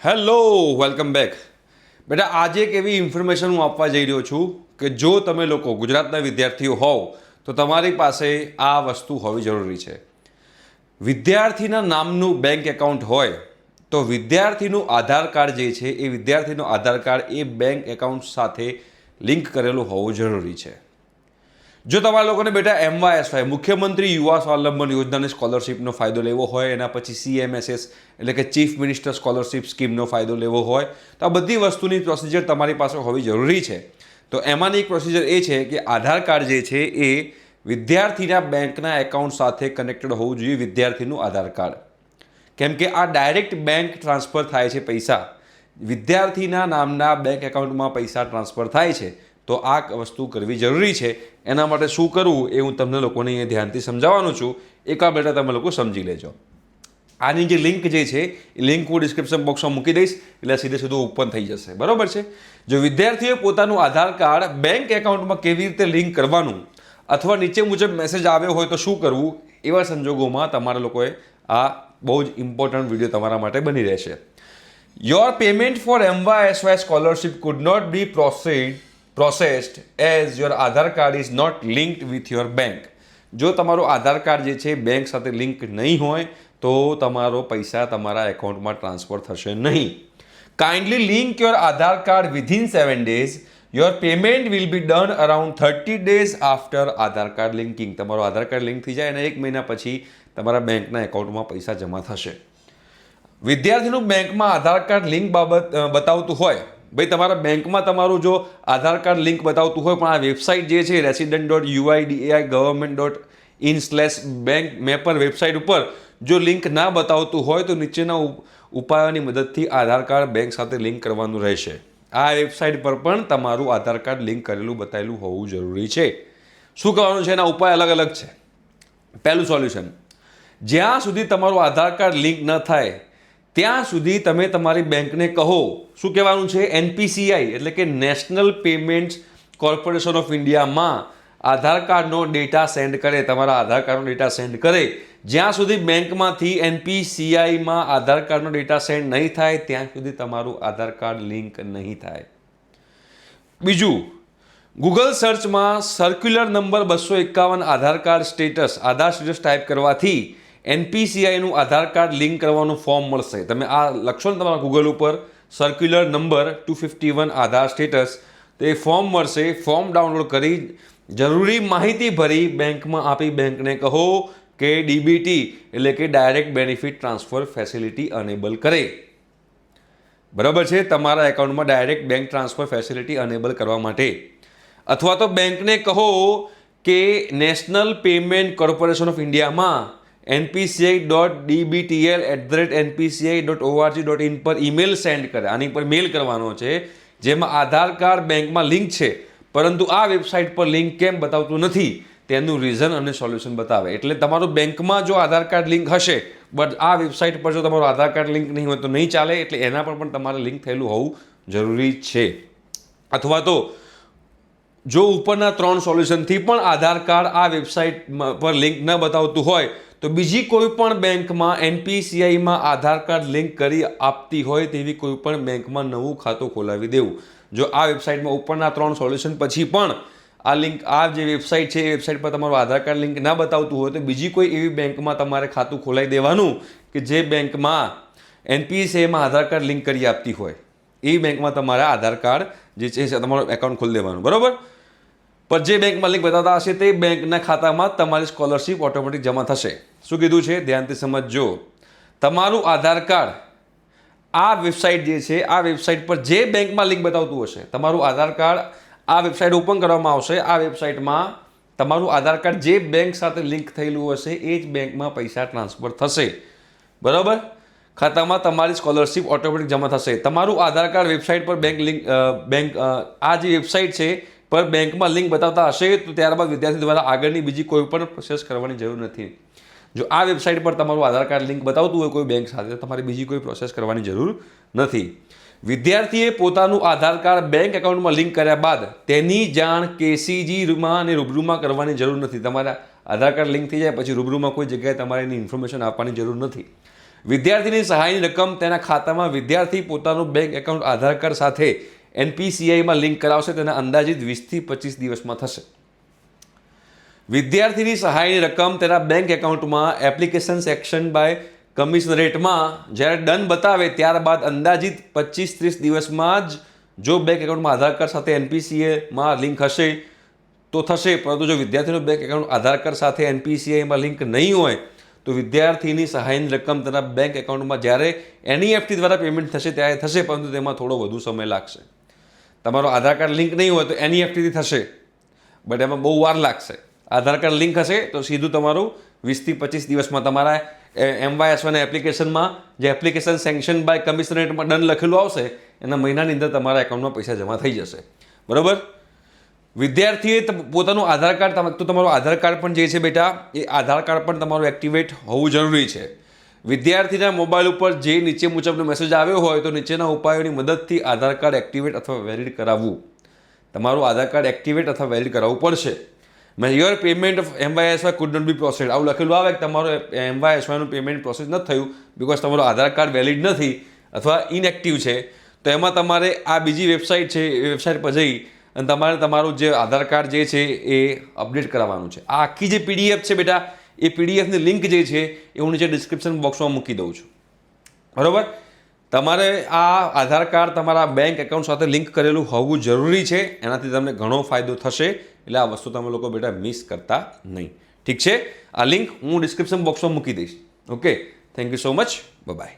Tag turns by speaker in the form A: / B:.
A: Hello, welcome back. બેટા, આજે એક એવી ઇન્ફોર્મેશન હું આપવા જઈ રહ્યો છું કે જો તમે લોકો ગુજરાતના વિદ્યાર્થીઓ હોવ તો તમારી પાસે આ વસ્તુ હોવી જરૂરી છે. વિદ્યાર્થીના નામનું બેંક એકાઉન્ટ હોય તો વિદ્યાર્થીનું આધાર કાર્ડ જે છે એ વિદ્યાર્થીનું આધાર કાર્ડ એ બેંક એકાઉન્ટ સાથે લિંક કરેલું હોવું જરૂરી છે. જો તમારા લોકોને બેટા MYSY મુખ્યમંત્રી યુવા સ્વાવલંબન યોજનાની સ્કોલરશિપનો ફાયદો લેવો હોય, એના પછી CMSS એટલે કે ચીફ મિનિસ્ટર સ્કોલરશિપ સ્કીમનો ફાયદો લેવો હોય તો આ બધી વસ્તુની પ્રોસિજર તમારી પાસે હોવી જરૂરી છે. તો એમાંની એક પ્રોસિજર એ છે કે આધાર કાર્ડ જે છે એ વિદ્યાર્થીના બેંકના એકાઉન્ટ સાથે કનેક્ટેડ હોવું જોઈએ, વિદ્યાર્થીનું આધાર કાર્ડ. કેમ કે આ ડાયરેક્ટ બેંક ટ્રાન્સફર થાય છે, પૈસા વિદ્યાર્થીના નામના બેંક એકાઉન્ટમાં પૈસા ટ્રાન્સફર થાય છે. તો આ વસ્તુ કરવી જરૂરી છે. એના માટે શું કરવું એ હું તમને લોકોને અહીંયા ધ્યાનથી સમજાવવાનું છું. એકવાર બેટા તમે લોકો સમજી લેજો. આની જે લિંક જે છે એ લિંક હું ડિસ્ક્રિપ્શન બોક્સમાં મૂકી દઈશ, એટલે સીધું ઓપન થઈ જશે. બરાબર છે. જો વિદ્યાર્થીઓએ પોતાનું આધાર કાર્ડ બેંક એકાઉન્ટમાં કેવી રીતે લિંક કરવાનું અથવા નીચે મુજબ મેસેજ આવ્યો હોય તો શું કરવું, એવા સંજોગોમાં તમારા લોકોએ આ બહુ જ ઇમ્પોર્ટન્ટ વિડીયો તમારા માટે બની રહેશે. Your payment for MYSY scholarship could not be processed as your Aadhaar card is not linked with your bank. જો તમારું આધાર કાર્ડ જે છે બેંક સાથે લિંક નહીં હોય તો તમારો પૈસા તમારા એકાઉન્ટમાં ટ્રાન્સફર થશે નહીં. Kindly link your Aadhaar card within 7 days. Your payment will be done around 30 days after Aadhaar card linking. તમારો આધાર કાર્ડ લિંક થઈ જાય અને 1 મહિના પછી તમારા બેંકના એકાઉન્ટમાં પૈસા જમા થશે. વિદ્યાર્થીનું બેંકમાં આધાર કાર્ડ લિંક બતાવતું હોય, ભાઈ તમારા બેંકમાં તમારું જો આધાર કાર્ડ લિંક બતાવતું હોય પણ આ વેબસાઇટ જે છે resident.uidi.gov.in/bank મેપર વેબસાઇટ ઉપર જો લિંક ના બતાવતું હોય તો નીચેના ઉપાયોની મદદથી આધાર કાર્ડ બેંક સાથે લિંક કરવાનું રહેશે. આ વેબસાઇટ પર પણ તમારું આધાર કાર્ડ લિંક કરેલું બતાવેલું હોવું જરૂરી છે. શું કરવાનું છે? એના ઉપાય અલગ અલગ છે. પહેલું સોલ્યુશન, જ્યાં સુધી તમારું આધાર કાર્ડ લિંક ન થાય ત્યાં સુધી તમે તમારી બેંકને કહો. શું કહેવાનું છે? NPCI એટલે કે નેશનલ પેમેન્ટ્સ કોર્પોરેશન ઓફ ઇન્ડિયામાં આધાર કાર્ડનો ડેટા સેન્ડ કરે, તમારા આધાર કાર્ડનો ડેટા સેન્ડ કરે. જ્યાં સુધી બેંકમાંથી NPCIમાં આધાર કાર્ડનો ડેટા સેન્ડ નહીં થાય ત્યાં સુધી તમારું આધાર કાર્ડ લિંક નહીં થાય. બીજું, ગૂગલ સર્ચમાં સર્ક્યુલર નંબર 251 આધાર સ્ટેટસ ટાઈપ કરવાથી NPCIનું આધાર કાર્ડ લિંક કરવાનું ફોર્મ મળશે. તમે આ લખશો ને તમારા ગૂગલ ઉપર સર્ક્યુલર નંબર 251 આધાર સ્ટેટસ, તો એ ફોર્મ મળશે. ફોર્મ ડાઉનલોડ કરી જરૂરી માહિતી ભરી બેંકમાં આપી બેંકને કહો કે DBT એટલે કે direct benefit transfer facility enable કરે. બરાબર છે. તમારા એકાઉન્ટમાં direct bank transfer facility enable કરવા માટે. અથવા તો બેંકને કહો કે નેશનલ પેમેન્ટ કોર્પોરેશન ઓફ ઇન્ડિયામાં npci.dbtl@npci.org.in પર ઈમેલ સેન્ડ કરે. આની પર મેલ કરવાનો છે જેમાં આધાર કાર્ડ બેંકમાં લિંક છે પરંતુ આ વેબસાઇટ પર લિંક કેમ બતાવતું નથી તેનું રીઝન અને સોલ્યુશન બતાવે. એટલે તમારું બેંકમાં જો આધાર કાર્ડ લિંક હશે બટ આ વેબસાઇટ પર જો તમારું આધાર કાર્ડ લિંક નહીં હોય તો નહીં ચાલે. એટલે એના પર પણ તમારે લિંક થયેલું હોવું જરૂરી છે. અથવા તો જો ઉપરના 3 સોલ્યુશનથી પણ આધાર કાર્ડ આ વેબસાઇટ પર લિંક ન બતાવતું હોય તો બીજી કોઈ પણ બેંકમાં NPCIમાં આધાર કાર્ડ લિંક કરી આપતી હોય તેવી કોઈ પણ બેંકમાં નવું ખાતું ખોલાવી દેવું. જો આ વેબસાઇટમાં ઉપરના 3 સોલ્યુશન પછી પણ આ જે વેબસાઇટ છે એ વેબસાઇટ પર તમારું આધાર કાર્ડ લિંક ના બતાવતું હોય તો બીજી કોઈ એવી બેંકમાં તમારે ખાતું ખોલાવી દેવાનું કે જે બેંકમાં NPCIમાં આધાર કાર્ડ લિંક કરી આપતી હોય. એ બેંકમાં તમારે આધાર કાર્ડ જે છે તમારું એકાઉન્ટ ખોલી દેવાનું. બરાબર. પણ જે બેંકમાં લિંક બતાવતા હશે તે બેંકના ખાતામાં તમારી સ્કોલરશિપ ઓટોમેટિક જમા થશે. શું કીધું છે? ધ્યાનથી સમજજો. તમારું આધાર કાર્ડ આ વેબસાઇટ જે છે આ વેબસાઇટ પર જે બેંકમાં લિંક બતાવતું હશે તમારું આધાર કાર્ડ આ વેબસાઇટ ઓપન કરવામાં આવશે. આ વેબસાઇટમાં તમારું આધાર કાર્ડ જે બેંક સાથે લિંક થયેલું હશે એ જ બેંકમાં પૈસા ટ્રાન્સફર થશે. બરાબર. ખાતામાં તમારી સ્કોલરશિપ ઓટોમેટિક જમા થશે. તમારું આધાર કાર્ડ વેબસાઇટ પર આ જે વેબસાઇટ છે પર બેંકમાં લિંક બતાવતા હશે તો ત્યારબાદ વિદ્યાર્થી દ્વારા આગળની બીજી કોઈ પણ પ્રોસેસ કરવાની જરૂર નથી. જો આ વેબસાઇટ પર તમારું આધાર કાર્ડ લિંક બતાવતું હોય કોઈ બેંક સાથે તમારે બીજી કોઈ પ્રોસેસ કરવાની જરૂર નથી. વિદ્યાર્થીએ પોતાનું આધાર કાર્ડ બેંક એકાઉન્ટમાં લિંક કર્યા બાદ તેની જાણ KCGમાં અને રૂબરૂમાં કરવાની જરૂર નથી. તમારા આધાર કાર્ડ લિંક થઈ જાય પછી રૂબરૂમાં કોઈ જગ્યાએ તમારે એની ઇન્ફોર્મેશન આપવાની જરૂર નથી. વિદ્યાર્થીની સહાયની રકમ તેના ખાતામાં વિદ્યાર્થી પોતાનું બેંક એકાઉન્ટ આધાર કાર્ડ સાથે NPCIમાં લિંક કરાવશે તેના અંદાજિત 20 થી 25 દિવસમાં થશે. વિદ્યાર્થીની સહાયની રકમ તેના બેંક એકાઉન્ટમાં એપ્લિકેશન સેક્શન બાય કમિશનરેટમાં જ્યારે ડન બતાવે ત્યારબાદ અંદાજિત 25-30 દિવસમાં જ જો બેંક એકાઉન્ટમાં આધાર કાર્ડ સાથે NPCIમાં લિંક હશે તો થશે. પરંતુ જો વિદ્યાર્થીનું બેંક એકાઉન્ટ આધાર કાર્ડ સાથે NPCIમાં લિંક નહીં હોય તો વિદ્યાર્થીની સહાયની રકમ તેના બેંક એકાઉન્ટમાં જ્યારે NEFT દ્વારા પેમેન્ટ થશે ત્યારે થશે, પરંતુ તેમાં થોડો વધુ સમય લાગશે. તમારો આધાર કાર્ડ લિંક નહીં હોય તો NEFTથી થશે, બટ એમાં બહુ વાર લાગશે. આધાર કાર્ડ લિંક હશે તો સીધું તમારું 20 થી 25 દિવસમાં તમારા MYSYના એપ્લિકેશનમાં જે એપ્લિકેશન સેન્કશન બાય કમિશનરેટમાં ડન લખેલું આવશે એના મહિનાની અંદર તમારા એકાઉન્ટમાં પૈસા જમા થઈ જશે. બરાબર. વિદ્યાર્થીએ પોતાનું આધાર કાર્ડ, તો તમારું આધાર કાર્ડ પણ જે છે બેટા એ આધાર કાર્ડ પણ તમારું એક્ટિવેટ હોવું જરૂરી છે. વિદ્યાર્થીના મોબાઈલ ઉપર જે નીચે મુજબનો મેસેજ આવ્યો હોય તો નીચેના ઉપાયોની મદદથી આધાર કાર્ડ એક્ટિવેટ અથવા વેલિડ કરાવવું. તમારું આધાર કાર્ડ એક્ટિવેટ અથવા વેલિડ કરાવવું પડશે. Your payment of MYSY could not be processed આવું લખેલું આવે કે તમારું MYSYનું પેમેન્ટ પ્રોસેસ નથી થયું બિકોઝ તમારું આધાર કાર્ડ વેલિડ નથી અથવા ઇનએક્ટિવ છે. તો એમાં તમારે આ બીજી વેબસાઇટ છે એ વેબસાઇટ પર જઈ અને તમારે તમારું જે આધાર કાર્ડ જે છે એ અપડેટ કરાવવાનું છે. આ આખી જે PDF છે બેટા એ PDFની લિંક જે છે એ હું નીચે ડિસ્ક્રિપ્શન બોક્સમાં મૂકી દઉં છું. બરાબર. તમારે આ આધાર કાર્ડ તમારા બેંક એકાઉન્ટ સાથે લિંક કરેલું હોવું જરૂરી છે. એનાથી તમને ઘણો ફાયદો થશે. એટલે આ વસ્તુ તમે લોકો બેટા મિસ કરતા નહીં. ઠીક છે. આ લિંક હું ડિસ્ક્રિપ્શન બોક્સમાં મૂકી દઈશ. Okay. Thank you so much. By.